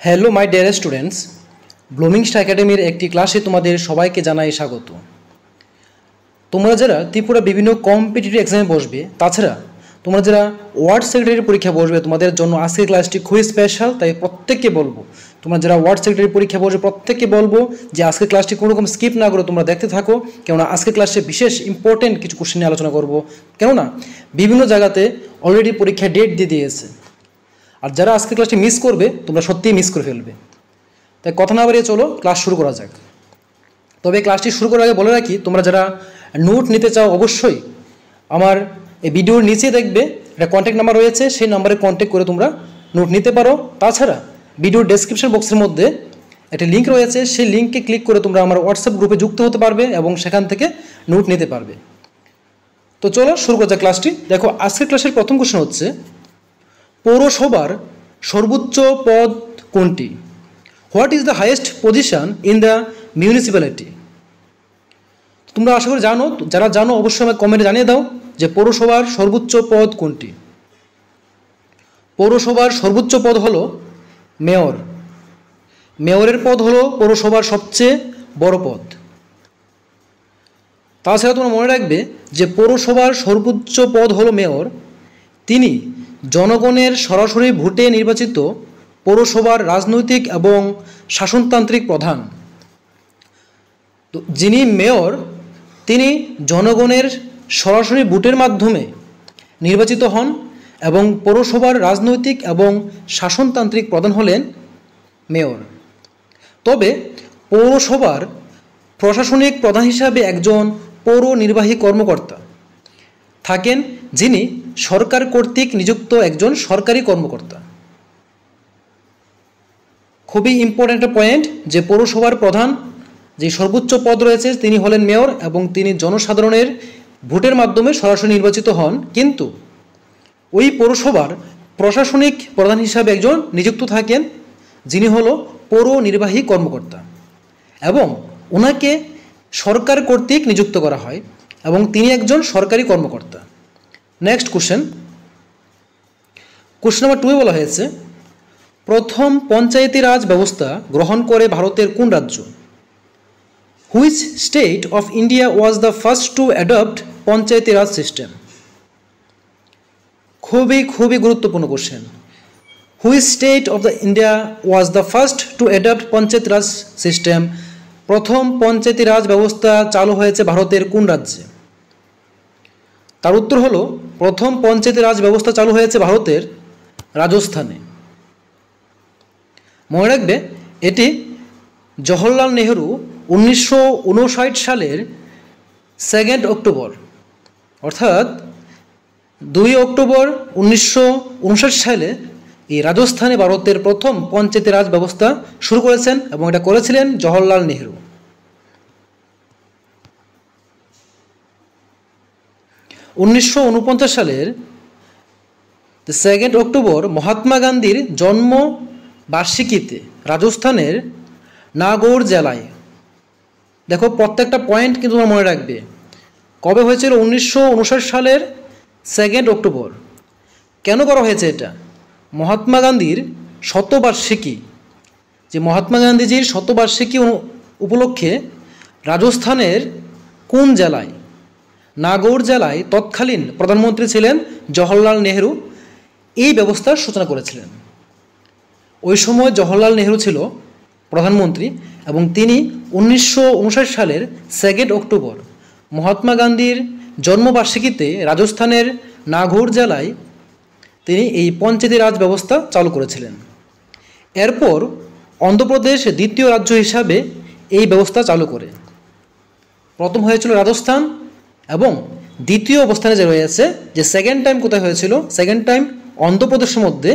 Hello my dear students, blooming star একাডেমির একটি ক্লাসে তোমাদের সবাইকে জানাই স্বাগত। তোমরা যারা ত্রিপুরা বিভিন্ন কম্পিটিটিভ এক্সামে বসবে, তাছাড়া তোমরা যারা ওয়ার্ড সেক্রেটারি পরীক্ষা বসবে, তোমাদের জন্য আজকের ক্লাসটি খুবই স্পেশাল। তাই প্রত্যেককে বলবো, তোমরা যারা ওয়ার্ড সেক্রেটারি পরীক্ষা বসবে প্রত্যেককে বলবো যে আজকের ক্লাসটি কোনো রকম স্কিপ না করে তোমরা দেখতে থাকো, কেননা আজকের ক্লাসে বিশেষ ইম্পর্টেন্ট কিছু কোশ্চেন নিয়ে আলোচনা করবো। কেননা বিভিন্ন জায়গাতে অলরেডি পরীক্ষা ডেট দিয়ে দিয়েছে, আর যারা আজকে ক্লাসটি মিস করবে তোমরা সত্যিই মিস করে ফেলবে। তাই কথা না বাড়িয়ে চলো ক্লাস শুরু করা যাক। তবে ক্লাসটি শুরু করার আগে বলে রাখি, তোমরা যারা নোট নিতে চাও অবশ্যই আমার এই ভিডিওর নিচে দেখবে একটা কন্ট্যাক্ট নাম্বার রয়েছে, সেই নাম্বারে কন্ট্যাক্ট করে তোমরা নোট নিতে পারো। তাছাড়া ভিডিওর ডেসক্রিপশন বক্সের মধ্যে একটা লিঙ্ক রয়েছে, সেই লিঙ্কে ক্লিক করে তোমরা আমার হোয়াটসঅ্যাপ গ্রুপে যুক্ত হতে পারবে এবং সেখান থেকে নোট নিতে পারবে। তো চলো শুরু করা যাক ক্লাসটি। দেখো, আজকের ক্লাসের প্রথম কোশ্চেন হচ্ছে, পৌরসভার সর্বোচ্চ পদ কোনটি? What is the highest position in the municipality? তোমরা আশা করি জানো, যারা জানো অবশ্যই আমাকে কমেন্টে জানিয়ে দাও যে পৌরসভার সর্বোচ্চ পদ কোনটি। পৌরসভার সর্বোচ্চ পদ হলো মেয়র। মেয়রের পদ হলো পৌরসভার সবচেয়ে বড় পদ। তাছাড়া তোমরা মনে রাখবে যে পৌরসভার সর্বোচ্চ পদ হলো মেয়র। তিনি জনগণের সরাসরি ভোটে নির্বাচিত পৌরসভার রাজনৈতিক এবং শাসনতান্ত্রিক প্রধান। তো যিনি মেয়র, তিনি জনগণের সরাসরি ভোটের মাধ্যমে নির্বাচিত হন এবং পৌরসভার রাজনৈতিক এবং শাসনতান্ত্রিক প্রধান হলেন মেয়র। তবে পৌরসভার প্রশাসনিক প্রধান হিসাবে একজন পৌর নির্বাহী কর্মকর্তা থাকেন, যিনি সরকার কর্তৃক নিযুক্ত একজন সরকারি কর্মকর্তা। খুবই ইম্পর্ট্যান্ট একটা পয়েন্ট যে পৌরসভার প্রধান যে সর্বোচ্চ পদ রয়েছে তিনি হলেন মেয়র এবং তিনি জনসাধারণের ভোটের মাধ্যমে সরাসরি নির্বাচিত হন, কিন্তু ওই পৌরসভার প্রশাসনিক প্রধান হিসাবে একজন নিযুক্ত থাকেন, যিনি হলো পৌর নির্বাহী কর্মকর্তা এবং ওনাকে সরকার কর্তৃক নিযুক্ত করা হয় এবং তিনি একজন সরকারি কর্মকর্তা। নেক্সট কোশ্চেন নাম্বার 2 বলা হয়েছে, প্রথম পঞ্চায়েতি রাজ ব্যবস্থা গ্রহণ করে ভারতের কোন রাজ্য? Which state of India was the first two adopt Panchayati Raj system? খুবই গুরুত্বপূর্ণ question. Which state of the India was the first two adopt panchayat Raj system? প্রথম পঞ্চায়েতি রাজ ব্যবস্থা চালু হয়েছে ভারতের কোন রাজ্যে? তার উত্তর হলো, প্রথম পঞ্চায়েতি রাজ ব্যবস্থা চালু হয়েছে ভারতের রাজস্থানে। মনে রাখবে, এটি জওহরলাল নেহরু 1959 সালের 2 অক্টোবর, অর্থাৎ 2 অক্টোবর 1959 সালে এই রাজস্থানে ভারতের প্রথম পঞ্চায়েতি রাজ ব্যবস্থা শুরু করেছেন এবং এটা করেছিলেন জওহরলাল নেহরু। 1949 সালের 2 অক্টোবর মহাত্মা গান্ধীর জন্ম বার্ষিকীতে রাজস্থানের নাগৌর জেলায়, দেখো প্রত্যেকটা পয়েন্ট কিন্তু তোমরা মনে রাখবে, কবে হয়েছিল? 1959 সালের 2 অক্টোবর। কেন করা হয়েছে এটা? মহাত্মা গান্ধীর শতবার্ষিকী, যে মহাত্মা গান্ধীজির শতবার্ষিকী উপলক্ষে রাজস্থানের কোন জেলায়? নাগৌর জেলায় তৎকালীন প্রধানমন্ত্রী ছিলেন জওহরলাল নেহরু, এই ব্যবস্থার সূচনা করেছিলেন। ওই সময় জওহরলাল নেহরু ছিল প্রধানমন্ত্রী এবং তিনি 1959 সালের 2 অক্টোবর মহাত্মা গান্ধীর জন্মবার্ষিকীতে রাজস্থানের নাগৌর জেলায় তিনি এই পঞ্চায়েতি রাজ ব্যবস্থা চালু করেছিলেন। এরপর অন্ধ্রপ্রদেশ দ্বিতীয় রাজ্য হিসাবে এই ব্যবস্থা চালু করে। প্রথম হয়েছিল রাজস্থান এবং দ্বিতীয় অবস্থানে যে রয়েছে, যে সেকেন্ড টাইম কোথায় হয়েছিল? সেকেন্ড টাইম অন্ধ্রপ্রদেশের মধ্যে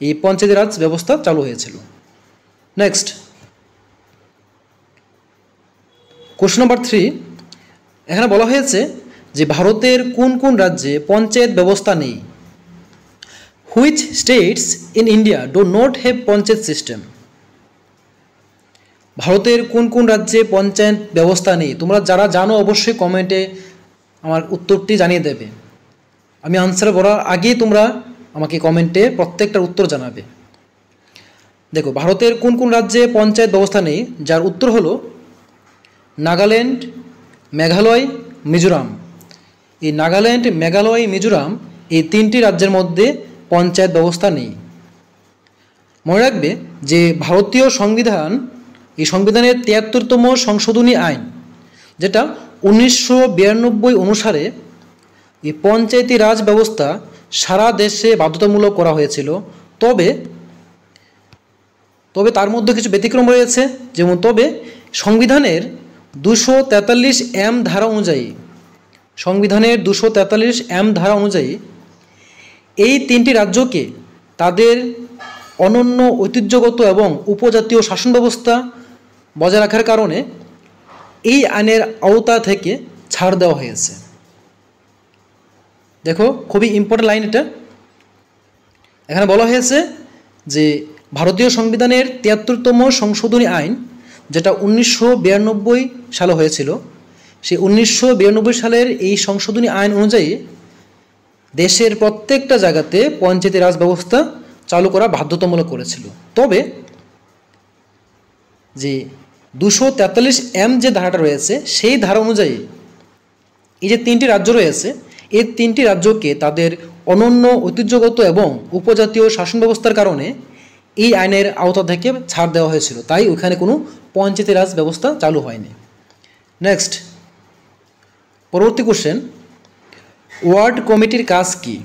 এই পঞ্চায়েতি রাজ ব্যবস্থা চালু হয়েছিল। নেক্সট কোশ্চেন নাম্বার 3, এখানে বলা হয়েছে যে ভারতের কোন কোন রাজ্যে পঞ্চায়েত ব্যবস্থা নেই? Which states in India do not have panchayat system? ভারতের কোন কোন রাজ্যে পঞ্চায়েত ব্যবস্থা নেই? তোমরা যারা জানো অবশ্যই কমেন্টে আমার উত্তরটি জানিয়ে দেবে। আমি আনসার বলার আগেই তোমরা আমাকে কমেন্টে প্রত্যেকটার উত্তর জানাবে। দেখো ভারতের কোন কোন রাজ্যে পঞ্চায়েত ব্যবস্থা নেই, যার উত্তর হলো নাগাল্যান্ড, মেঘালয়, মিজোরাম। এই নাগাল্যান্ড, মেঘালয়, মিজোরাম এই তিনটি রাজ্যের মধ্যে পঞ্চায়েত ব্যবস্থা নেই। মনে রাখবে যে ভারতীয় সংবিধান, এই সংবিধানের ৭৩তম সংশোধনী আইন, যেটা ১৯৯২ অনুসারে এই পঞ্চায়েতি রাজ ব্যবস্থা সারা দেশে বাধ্যতামূলক করা হয়েছিল। তবে তার মধ্যে কিছু ব্যতিক্রম রয়েছে। যেমন সংবিধানের ২৪৩ ধারা অনুযায়ী, সংবিধানের ২৪৩ ধারা অনুযায়ী এই তিনটি রাজ্যকে তাদের অনন্য ঐতিহ্যগত এবং উপজাতীয় শাসন ব্যবস্থা বজায় রাখার কারণে এই আইনের আওতা থেকে ছাড় দেওয়া হয়েছে। দেখো খুবই ইম্পর্টেন্ট লাইন এটা। এখানে বলা হয়েছে যে ভারতীয় সংবিধানের ৭৩তম সংশোধনী আইন, যেটা ১৯৯২ সালে হয়েছিল, সেই ১৯৯২ সালের এই সংশোধনী আইন অনুযায়ী দেশের প্রত্যেকটা জায়গাতে পঞ্চায়েতি রাজ ব্যবস্থা চালু করা বাধ্যতামূলক করেছিল। তবে যে ২৪৩ যে ধারাটা রয়েছে, সেই ধারা অনুযায়ী এই যে তিনটি রাজ্য রয়েছে, এই তিনটি রাজ্যকে তাদের অনন্য ঐতিহ্যগত এবং উপজাতীয় শাসন ব্যবস্থার কারণে এই আইনের আওতা থেকে ছাড় দেওয়া হয়েছিল। তাই ওইখানে কোনো পঞ্চায়েতি রাজ ব্যবস্থা চালু হয়নি। নেক্সট, পরবর্তী কোশ্চেন, ওয়ার্ড কমিটির কাজ কি?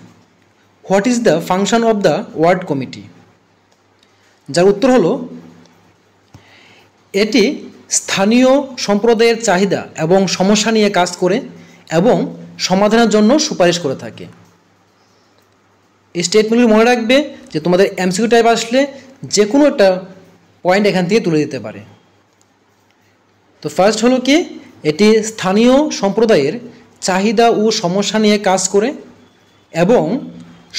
What is the function of the word committee? যার উত্তর হলো এটি স্থানীয় সম্প্রদায়ের চাহিদা এবং সমস্যা নিয়ে কাজ করে এবং সমাধানের জন্য সুপারিশ করে থাকে। এই স্টেটমেন্টগুলি মনে রাখবে যে তোমাদের এমসিকিউ টাইপ আসলে যে কোনো একটা পয়েন্ট এখান থেকে তুলে দিতে পারে। তো ফার্স্ট হলো কি, এটি স্থানীয় সম্প্রদায়ের চাহিদা ও সমস্যা নিয়ে কাজ করে এবং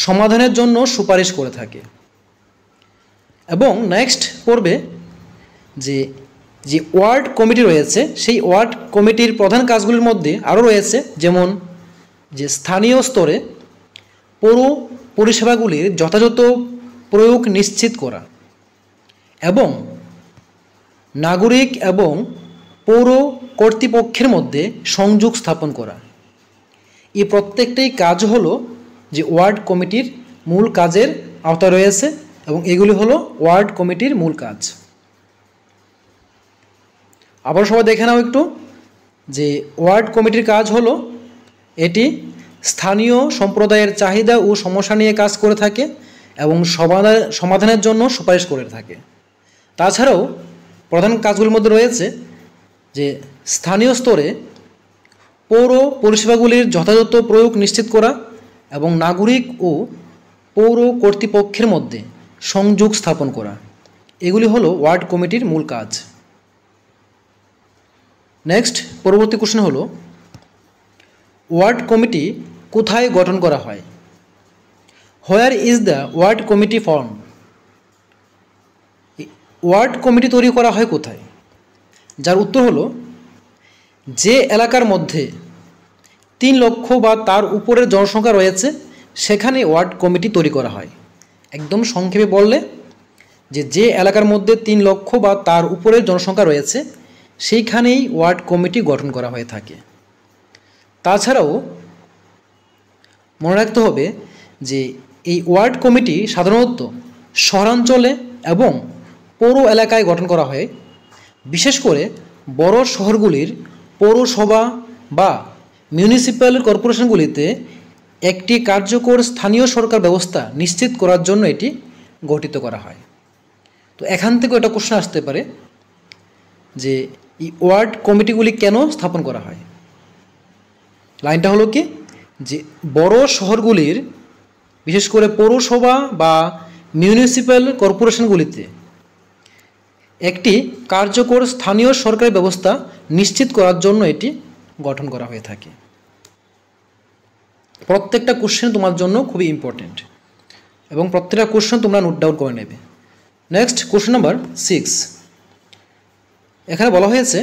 সমাধানের জন্য সুপারিশ করে থাকে। এবং নেক্সট পড়বে যে যে ওয়ার্ড কমিটি রয়েছে, সেই ওয়ার্ড কমিটির প্রধান কাজগুলির মধ্যে আরও রয়েছে, যেমন যে স্থানীয় স্তরে পৌর পরিষেবাগুলির যথাযথ প্রয়োগ নিশ্চিত করা এবং নাগরিক এবং পৌর কর্তৃপক্ষের মধ্যে সংযোগ স্থাপন করা। এই প্রত্যেকটাই কাজ হলো যে ওয়ার্ড কমিটির মূল কাজের আওতায় রয়েছে এবং এগুলি হলো ওয়ার্ড কমিটির মূল কাজ। আবার সবাই দেখে নাও একটু যে ওয়ার্ড কমিটির কাজ হলো এটি স্থানীয় সম্প্রদায়ের চাহিদা ও সমস্যা নিয়ে কাজ করে থাকে এবং সমাধানের জন্য সুপারিশ করে থাকে। তাছাড়াও প্রধান কাজগুলির মধ্যে রয়েছে যে স্থানীয় স্তরে পৌর পরিষেবাগুলির যথাযথ প্রয়োগ নিশ্চিত করা এবং নাগরিক ও পৌর কর্তৃপক্ষের মধ্যে সংযোগ স্থাপন করা। এগুলি হলো ওয়ার্ড কমিটির মূল কাজ। নেক্সট, পরবর্তী কোশ্চেন হলো ওয়ার্ড কমিটি কোথায় গঠন করা হয়? Where is the word committee form? Word committee তৈরি করা হয় কোথায়? যার উত্তর হলো যে এলাকার মধ্যে ৩ লক্ষ বা তার উপরের জনসংখ্যা রয়েছে সেখানে ওয়ার্ড কমিটি তৈরি করা হয়। একদম সংক্ষেপে বললে যে এলাকার মধ্যে ৩ লক্ষ বা তার উপরের জনসংখ্যা রয়েছে সেইখানেই ওয়ার্ড কমিটি গঠন করা হয়ে থাকে। তাছাড়াও মনে রাখতে হবে যে এই ওয়ার্ড কমিটি সাধারণত শহরাঞ্চলে এবং পৌর এলাকায় গঠন করা হয়। বিশেষ করে বড় শহরগুলির পৌরসভা বা মিউনিসিপ্যাল কর্পোরেশনগুলিতে একটি কার্যকর স্থানীয় সরকার ব্যবস্থা নিশ্চিত করার জন্য এটি গঠিত করা হয়। তো এখান থেকে একটা কোশ্চেন আসতে পারে যে এই ওয়ার্ড কমিটিগুলি কেন স্থাপন করা হয়? লাইনটা হলো কি, যে বড় শহরগুলির বিশেষ করে পৌরসভা বা মিউনিসিপ্যাল কর্পোরেশনগুলিতে একটি কার্যকর স্থানীয় সরকারি ব্যবস্থা নিশ্চিত করার জন্য এটি গঠন করা হয়ে থাকে। প্রত্যেকটা কোশ্চেন তোমার জন্য খুবই ইম্পর্টেন্ট এবং প্রত্যেকটা কোশ্চেন তোমরা নোট ডাউন করে নেবে। Next, question number 6। এখানে বলা হয়েছে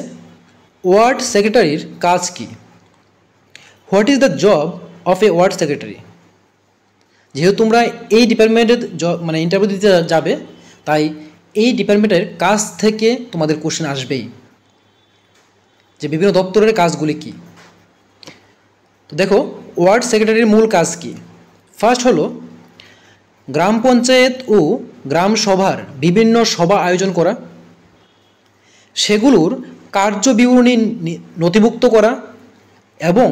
ওয়ার্ড সেক্রেটারির কাজ কি? What is the job of a word secretary? যেহেতু তোমরা এই ডিপার্টমেন্টের ইন্টারভিউ দিতে যাবে, তাই এই ডিপার্টমেন্টের কাজ থেকে তোমাদের কোশ্চেন আসবেই, যে বিভিন্ন দপ্তরের কাজগুলি কি। তো দেখো, ওয়ার্ড সেক্রেটারির মূল কাজ কি। ফার্স্ট হলো গ্রাম পঞ্চায়েত ও গ্রাম সভার বিভিন্ন সভা আয়োজন করা, সেগুলোর কার্যবিবরণী নথিভুক্ত করা এবং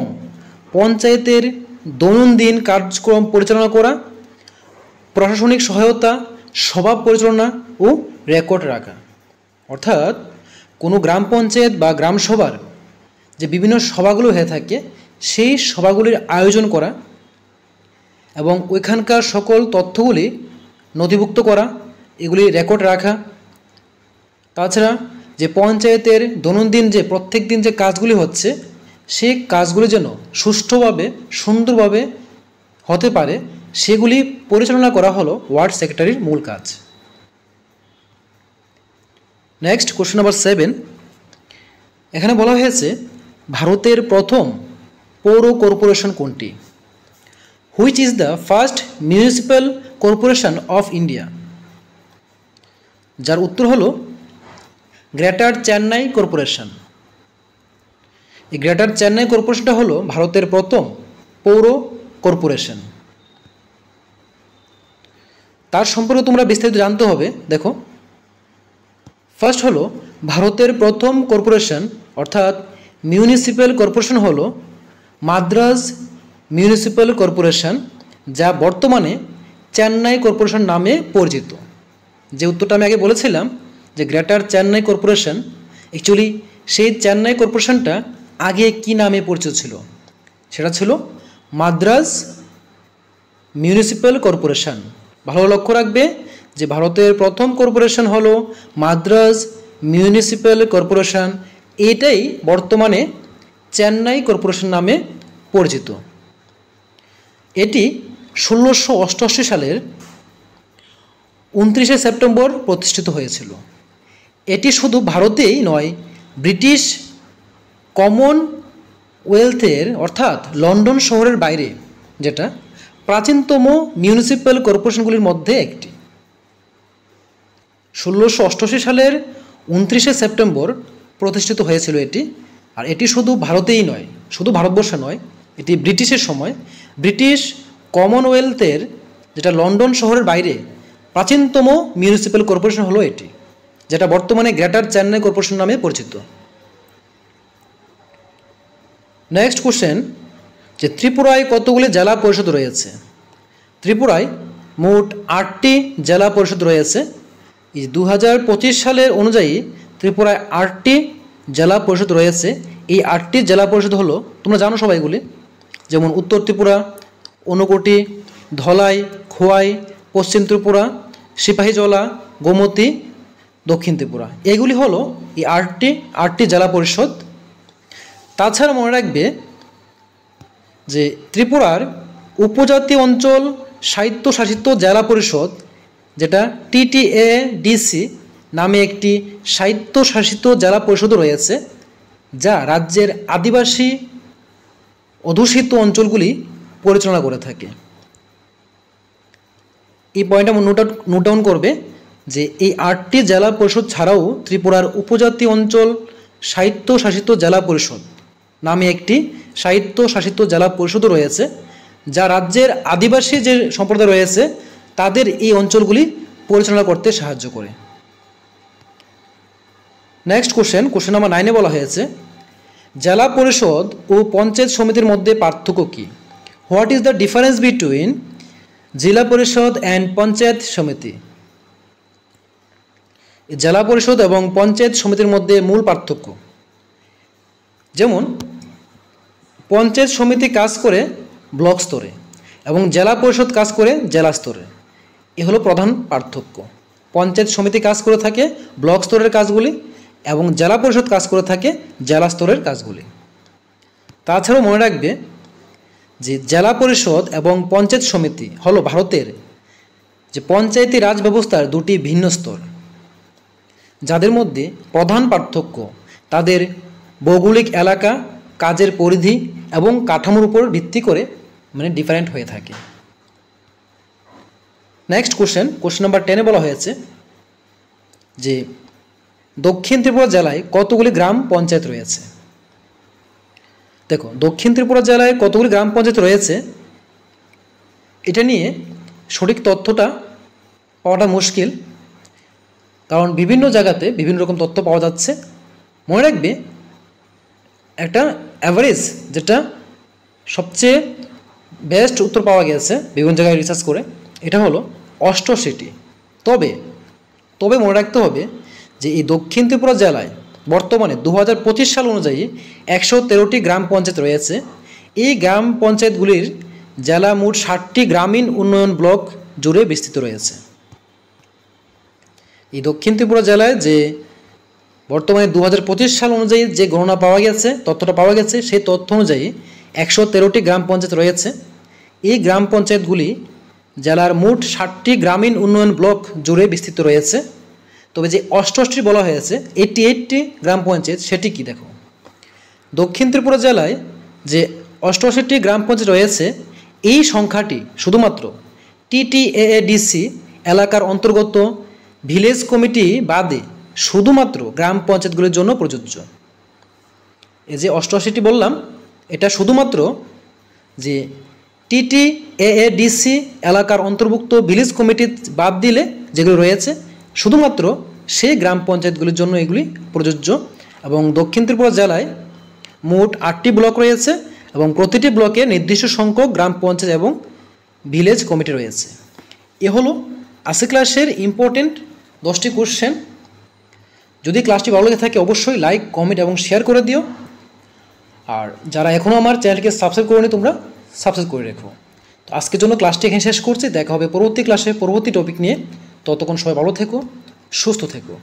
পঞ্চায়েতের দৈনন্দিন কার্যক্রম পরিচালনা করা, প্রশাসনিক সহায়তা, সভা পরিচালনা ও রেকর্ড রাখা। অর্থাৎ কোনো গ্রাম পঞ্চায়েত বা গ্রাম সভার যে বিভিন্ন সভাগুলো হয়ে থাকে সেই সভাগুলির আয়োজন করা এবং ওইখানকার সকল তথ্যগুলি নথিভুক্ত করা, এগুলি রেকর্ড রাখা। তাছাড়া যে পঞ্চায়েতের দৈনন্দিন যে প্রত্যেক দিন যে কাজগুলি হচ্ছে সেই কাজগুলি যেন সুষ্ঠুভাবে সুন্দরভাবে হতে পারে সেগুলি পরিচালনা করা হলো ওয়ার্ড সেক্রেটারির মূল কাজ। নেক্সট কোশ্চেন নাম্বার 7, এখানে বলা হয়েছে ভারতের প্রথম পৌর কর্পোরেশন কোনটি? Which is the first municipal corporation of India? যার উত্তর হলো গ্রেটার চেন্নাই কর্পোরেশন। এই গ্রেটার চেন্নাই কর্পোরেশনটা হলো ভারতের প্রথম পৌর কর্পোরেশন। তার সম্পর্কে তোমরা বিস্তারিত জানতে হবে। দেখো, ফার্স্ট হলো ভারতের প্রথম কর্পোরেশন অর্থাৎ মিউনিসিপ্যাল কর্পোরেশন হলো মাদ্রাজ মিউনিসিপ্যাল কর্পোরেশন, যা বর্তমানে চেন্নাই কর্পোরেশন নামে পরিচিত। যে উত্তরটা আমি আগে বলেছিলাম যে গ্রেটার চেন্নাই কর্পোরেশন, অ্যাকচুয়ালি সেই চেন্নাই কর্পোরেশনটা আগে কি নামে পরিচিত ছিল? সেটা ছিল মাদ্রাজ মিউনিসিপ্যাল কর্পোরেশন। ভালো লক্ষ্য রাখবে যে ভারতের প্রথম কর্পোরেশন হলো মাদ্রাজ মিউনিসিপ্যাল কর্পোরেশন, এটাই বর্তমানে চেন্নাই কর্পোরেশন নামে পরিচিত। এটি 1688 সালের 29শে সেপ্টেম্বর প্রতিষ্ঠিত হয়েছিল। এটি শুধু ভারতেই নয়, ব্রিটিশ কমনওয়েলথের অর্থাৎ লন্ডন শহরের বাইরে যেটা প্রাচীনতম মিউনিসিপ্যাল কর্পোরেশনগুলির মধ্যে একটি। 1688 সালের 29শে সেপ্টেম্বর প্রতিষ্ঠিত হয়েছিল এটি। আর এটি শুধু ভারতেই নয়, শুধু ভারতবর্ষে নয়, এটি ব্রিটিশের সময় ব্রিটিশ কমনওয়েলথের যেটা লন্ডন শহরের বাইরে প্রাচীনতম মিউনিসিপ্যাল কর্পোরেশন হলো এটি, যেটা বর্তমানে গ্রেটার চেন্নাই কর্পোরেশন নামে পরিচিত। নেক্সট কোশ্চেন, যে ত্রিপুরায় কতগুলি জেলা পরিষদ রয়েছে? ত্রিপুরায় মোট 8টি জেলা পরিষদ রয়েছে। এই 2025 সালের অনুযায়ী ত্রিপুরায় 8টি জেলা পরিষদ রয়েছে। এই 8টি জেলা পরিষদ হলো, তোমরা জানো সবাইগুলি, যেমন উত্তর ত্রিপুরা, ঊনকোটি, ধলাই, খোয়াই, পশ্চিম ত্রিপুরা, সিপাহীজলা, গোমতী, দক্ষিণ ত্রিপুরা। এগুলি হলো এই 8টি জেলা পরিষদ। তাছাড়া মনে রাখবে যে ত্রিপুরার উপজাতি অঞ্চল স্বায়ত্তশাসিত জেলা পরিষদ, যেটা TTADC নামে একটি স্বায়ত্তশাসিত জেলা পরিষদ রয়েছে, যা রাজ্যের আদিবাসী অধ্যুষিত অঞ্চলগুলি পরিচালনা করে থাকে। এই পয়েন্টটা নোট ডাউন করবে যে এই 8টি জেলা পরিষদ ছাড়াও ত্রিপুরার উপজাতি অঞ্চল স্বায়ত্তশাসিত জেলা পরিষদ নামে একটি স্বায়ত্তশাসিত জেলা পরিষদও রয়েছে, যা রাজ্যের আদিবাসী যে সম্প্রদায় রয়েছে তাদের এই অঞ্চলগুলি পরিচালনা করতে সাহায্য করে। নেক্সট কোশ্চেন নাম্বার 9-এ বলা হয়েছে জেলা পরিষদ ও পঞ্চায়েত সমিতির মধ্যে পার্থক্য কী? What is the difference between Zila Parishad and panchayat সমিতি? জেলা পরিষদ এবং পঞ্চায়েত সমিতির মধ্যে মূল পার্থক্য, যেমন পঞ্চায়েত সমিতি কাজ করে ব্লক স্তরে এবং জেলা পরিষদ কাজ করে জেলা স্তরে। এ হলো প্রধান পার্থক্য। পঞ্চায়েত সমিতি কাজ করে থাকে ব্লক স্তরের কাজগুলি এবং জেলা পরিষদ কাজ করে থাকে জেলা স্তরের কাজগুলি। তাছাড়াও মনে রাখবে যে জেলা পরিষদ এবং পঞ্চায়েত সমিতি হলো ভারতের যে পঞ্চায়েতি রাজ ব্যবস্থার দুটি ভিন্ন স্তর, যাদের মধ্যে প্রধান পার্থক্য তাদের ভৌগোলিক এলাকা, কাজের পরিধি এবং কাঠামোর উপর ভিত্তি করে ডিফারেন্ট হয়ে থাকে। নেক্সট কোশ্চেন নাম্বার 10-এ বলা হয়েছে যে দক্ষিণ ত্রিপুরা জেলায় কতগুলি গ্রাম পঞ্চায়েত রয়েছে। দেখো, দক্ষিণ ত্রিপুরা জেলায় কতগুলি গ্রাম পঞ্চায়েত রয়েছে এটা নিয়ে সঠিক তথ্যটা পাওয়াটা মুশকিল, কারণ বিভিন্ন জায়গাতে বিভিন্ন রকম তথ্য পাওয়া যাচ্ছে। মনে রাখবে, একটা অ্যাভারেজ যেটা সবচেয়ে বেস্ট উত্তর পাওয়া গেছে বিভিন্ন জায়গায় রিসার্চ করে, এটা হলো 88টি। তবে মনে রাখতে হবে যে এই দক্ষিণ ত্রিপুরা জেলায় বর্তমানে 2025 সাল অনুযায়ী 113টি গ্রাম পঞ্চায়েত রয়েছে। এই গ্রাম পঞ্চায়েতগুলির জেলা মোট 60টি গ্রামীণ উন্নয়ন ব্লক জুড়ে বিস্তৃত রয়েছে। এই দক্ষিণ ত্রিপুরা জেলায় যে বর্তমানে 2025 সাল অনুযায়ী যে গণনা পাওয়া গেছে, তথ্যটা পাওয়া গেছে, সেই তথ্য অনুযায়ী 113টি গ্রাম পঞ্চায়েত রয়েছে। এই গ্রাম পঞ্চায়েতগুলি জেলার মোট 60টি গ্রামীণ উন্নয়ন ব্লক জুড়ে বিস্তৃত রয়েছে। তবে যে 88টি বলা হয়েছে, 88টি গ্রাম পঞ্চায়েত, সেটি কি দেখো। দক্ষিণ ত্রিপুরা জেলায় যে 88টি গ্রাম পঞ্চায়েত রয়েছে, এই সংখ্যাটি শুধুমাত্র TTAADC এলাকার অন্তর্গত ভিলেজ কমিটি বাদে শুধুমাত্র গ্রাম পঞ্চায়েতগুলির জন্য প্রযোজ্য। এই যে 88টি বললাম, এটা শুধুমাত্র যে TTAADC এলাকার অন্তর্ভুক্ত ভিলেজ কমিটি বাদ দিলে যেগুলো রয়েছে, শুধুমাত্র সেই গ্রাম পঞ্চায়েতগুলির জন্য এগুলি প্রযোজ্য। এবং দক্ষিণ ত্রিপুরা জেলায় মোট 8টি ব্লক রয়েছে এবং প্রতিটি ব্লকে নির্দিষ্ট সংখ্যক গ্রাম পঞ্চায়েত এবং ভিলেজ কমিটি রয়েছে। এ হলো আজকের ক্লাসের ইম্পর্টেন্ট 10টি কোশ্চেন। যদি ক্লাসটি ভালো লেগে থাকে অবশ্যই লাইক, কমেন্ট এবং শেয়ার করে দিও। আর যারা এখনও আমার চ্যানেলকে সাবস্ক্রাইব করেনি, তোমরা সাবস্ক্রাইব করে রেখো। তো আজকের জন্য ক্লাসটি এখানে শেষ করছি। দেখা হবে পরবর্তী ক্লাসে পরবর্তী টপিক নিয়ে। ততক্ষণ সবাই ভালো থেকো, সুস্থ থেকো।